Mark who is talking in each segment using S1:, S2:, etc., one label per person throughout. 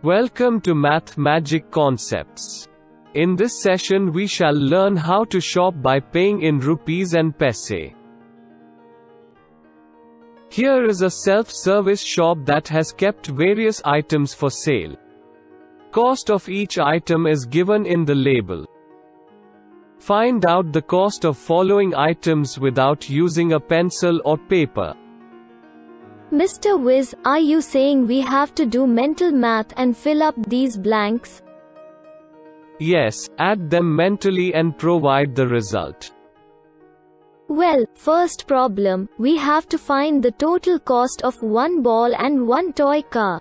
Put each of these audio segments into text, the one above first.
S1: Welcome to Math Magic Concepts. In this session we shall learn how to shop by paying in rupees and paise. Here is a self-service shop that has kept various items for sale. Cost of each item is given in the label. Find out the cost of following items without using a pencil or paper.
S2: Mr. Wiz, are you saying we have to do mental math and fill up these blanks?
S1: Yes, add them mentally and provide the result.
S2: Well, first problem, we have to find the total cost of one ball and one toy car.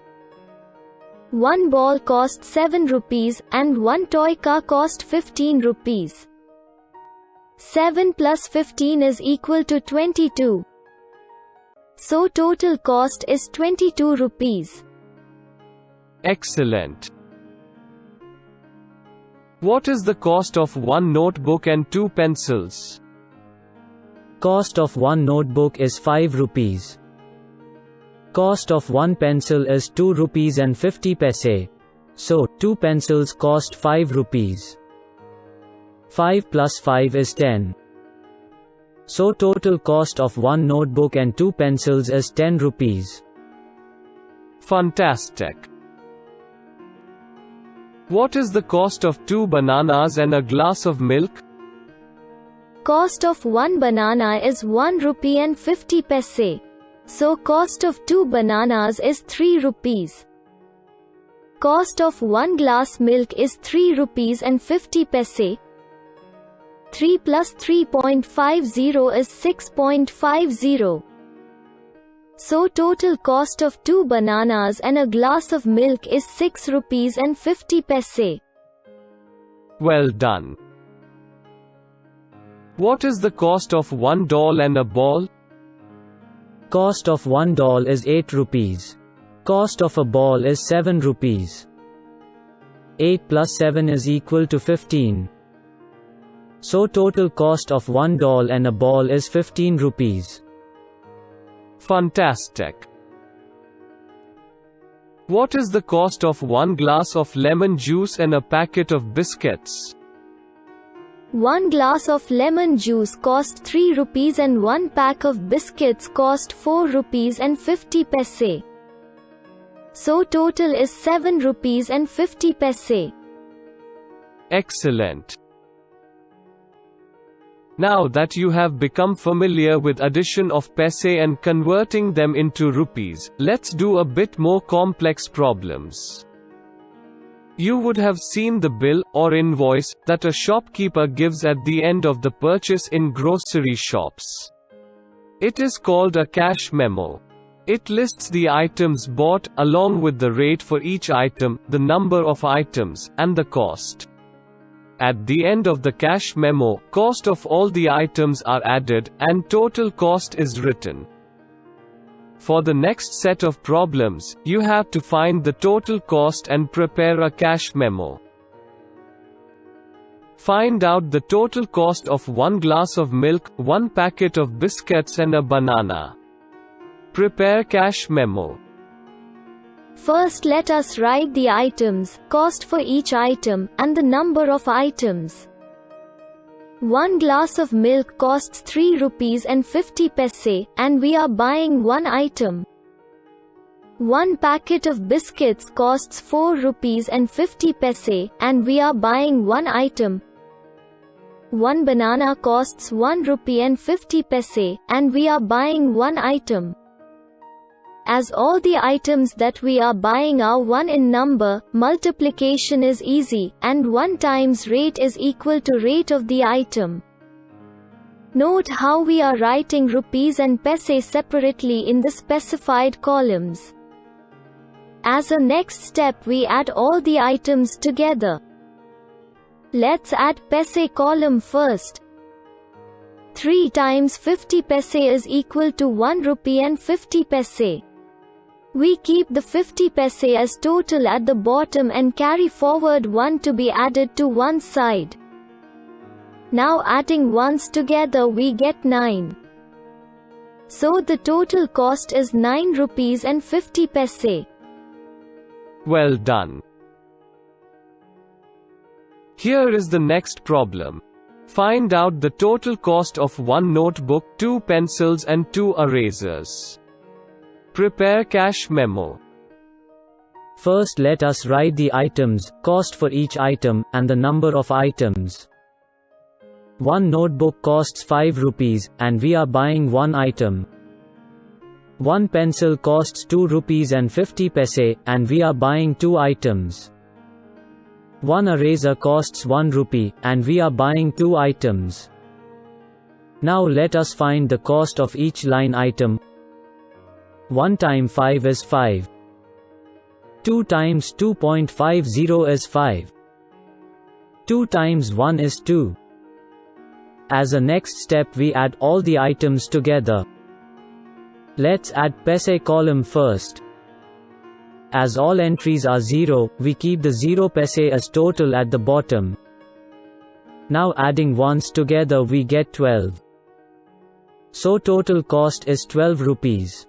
S2: One ball cost 7 rupees, and one toy car cost 15 rupees. 7 plus 15 is equal to 22. So total cost is 22 rupees.
S1: Excellent. What is the cost of one notebook and two pencils?
S3: Cost of one notebook is 5 rupees. Cost of one pencil is 2 rupees and 50 paise. So, 2 pencils cost 5 rupees. 5 plus 5 is 10. So total cost of one notebook and two pencils is 10 rupees.
S1: Fantastic. What is the cost of 2 bananas and a glass of milk?
S2: Cost of one banana is 1 rupee and 50 paise. So cost of 2 bananas is 3 rupees. Cost of one glass milk is 3 rupees and 50 paise. 3 plus 3.50 is 6.50. So total cost of 2 bananas and a glass of milk is 6 rupees and 50 paise.
S1: Well done. What is the cost of one doll and a ball?
S3: Cost of one doll is 8 rupees. Cost of a ball is 7 rupees. 8 plus 7 is equal to 15. So total cost of one doll and a ball is 15 rupees.
S1: Fantastic. What is the cost of one glass of lemon juice and a packet of biscuits?
S2: One glass of lemon juice cost 3 rupees and one pack of biscuits cost 4 rupees and 50 paise. So total is 7 rupees and 50 paise.
S1: Excellent. Now that you have become familiar with addition of paise and converting them into rupees, let's do a bit more complex problems. You would have seen the bill, or invoice, that a shopkeeper gives at the end of the purchase in grocery shops. It is called a cash memo. It lists the items bought, along with the rate for each item, the number of items, and the cost. At the end of the cash memo, cost of all the items are added, and total cost is written. For the next set of problems, you have to find the total cost and prepare a cash memo. Find out the total cost of one glass of milk, one packet of biscuits and a banana. Prepare cash memo.
S2: First let us write the items, cost for each item, and the number of items. One glass of milk costs 3 rupees and 50 paise, and we are buying one item. One packet of biscuits costs 4 rupees and 50 paise, and we are buying one item. One banana costs 1 rupee and 50 paise, and we are buying one item. As all the items that we are buying are 1 in number, multiplication is easy, and 1 times rate is equal to rate of the item. Note how we are writing rupees and paise separately in the specified columns. As a next step we add all the items together. Let's add paise column first. 3 times 50 paise is equal to 1 rupee and 50 paise. We keep the 50 paise as total at the bottom and carry forward 1 to be added to one side. Now adding ones together we get 9. So the total cost is 9 rupees and 50 paise.
S1: Well done. Here is the next problem. Find out the total cost of 1 notebook, 2 pencils and 2 erasers. Prepare cash memo.
S3: First let us write the items, cost for each item, and the number of items. 1 notebook costs 5 rupees, and we are buying 1 item. 1 pencil costs 2 rupees and 50 paise, and we are buying 2 items. 1 eraser costs 1 rupee, and we are buying 2 items. Now let us find the cost of each line item. 1 times 5 is 5. 2 times 2.50 is 5. 2 times 1 is 2. As a next step we add all the items together. Let's add paise column first. As all entries are 0, we keep the 0 paise as total at the bottom. Now adding ones together we get 12. So total cost is 12 rupees.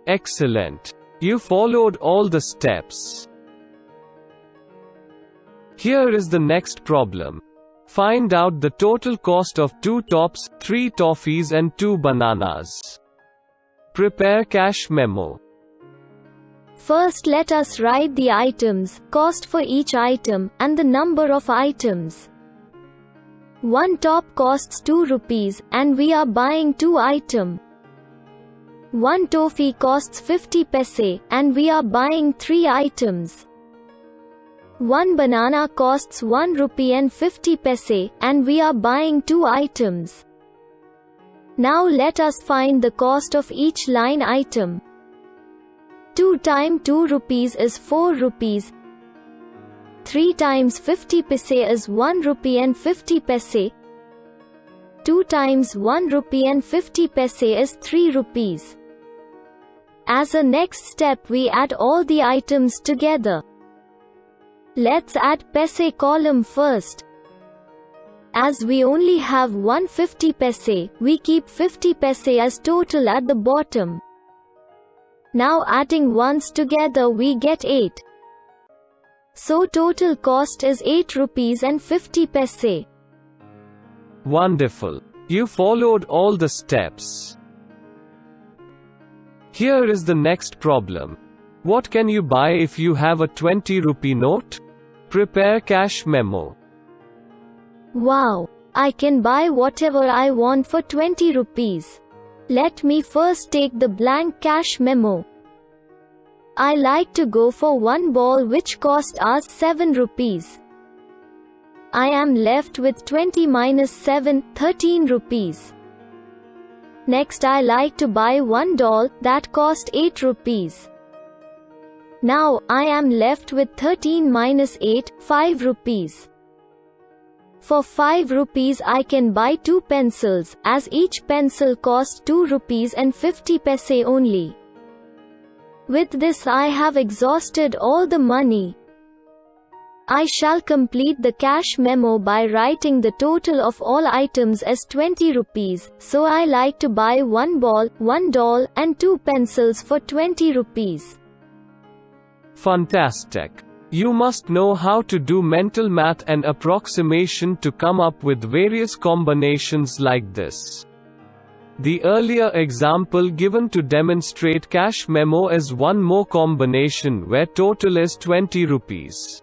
S1: Excellent. You followed all the steps. Here is the next problem. Find out the total cost of 2 tops, 3 toffees and 2 bananas. Prepare cash memo.
S2: First let us write the items, cost for each item, and the number of items. 1 top costs 2 rupees, and we are buying 2 items. 1 toffee costs 50 paise, and we are buying 3 items. 1 banana costs 1 rupee and 50 paise, and we are buying 2 items. Now let us find the cost of each line item. 2 times 2 rupees is 4 rupees. 3 times 50 paise is 1 rupee and 50 paise. 2 times 1 rupee and 50 paise is 3 rupees. As a next step we add all the items together. Let's add paise column first. As we only have 150 paise, we keep 50 paise as total at the bottom. Now adding ones together we get 8. So total cost is 8 rupees and 50 paise.
S1: Wonderful. You followed all the steps. Here is the next problem. What can you buy if you have a 20 rupee note? Prepare cash memo.
S2: Wow! I can buy whatever I want for 20 rupees. Let me first take the blank cash memo. I like to go for 1 ball which cost us 7 rupees. I am left with 20 minus 7, 13 rupees. Next I like to buy 1 doll, that cost 8 rupees. Now, I am left with 13 minus 8, 5 rupees. For 5 rupees I can buy 2 pencils, as each pencil costs 2 rupees and 50 paise only. With this I have exhausted all the money. I shall complete the cash memo by writing the total of all items as 20 rupees, so I like to buy 1 ball, 1 doll, and 2 pencils for 20 rupees.
S1: Fantastic. You must know how to do mental math and approximation to come up with various combinations like this. The earlier example given to demonstrate cash memo is one more combination where total is 20 rupees.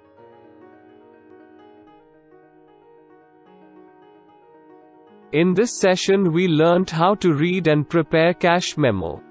S1: In this session we learnt how to read and prepare cash memo.